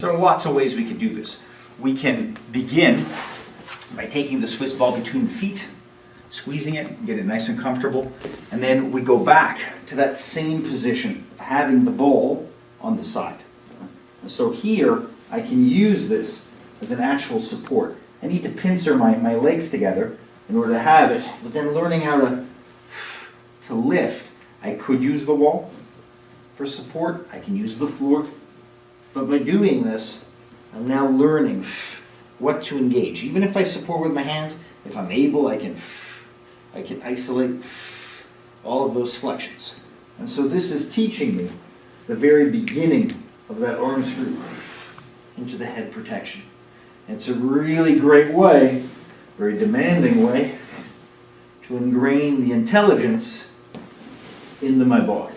There are lots of ways we can do this. We can begin by taking the Swiss ball between the feet, squeezing it, get it nice and comfortable, and then we go back to that same position, having the ball on the side. So here, I can use this as an actual support. I need to pincer my legs together in order to have it, but then learning how to lift, I could use the wall for support, I can use the floor, but by doing this, I'm now learning what to engage. Even if I support with my hands, if I'm able, I can isolate all of those flexions. And so this is teaching me the very beginning of that arm screw into the head protection. And it's a really great way, very demanding way, to ingrain the intelligence into my body.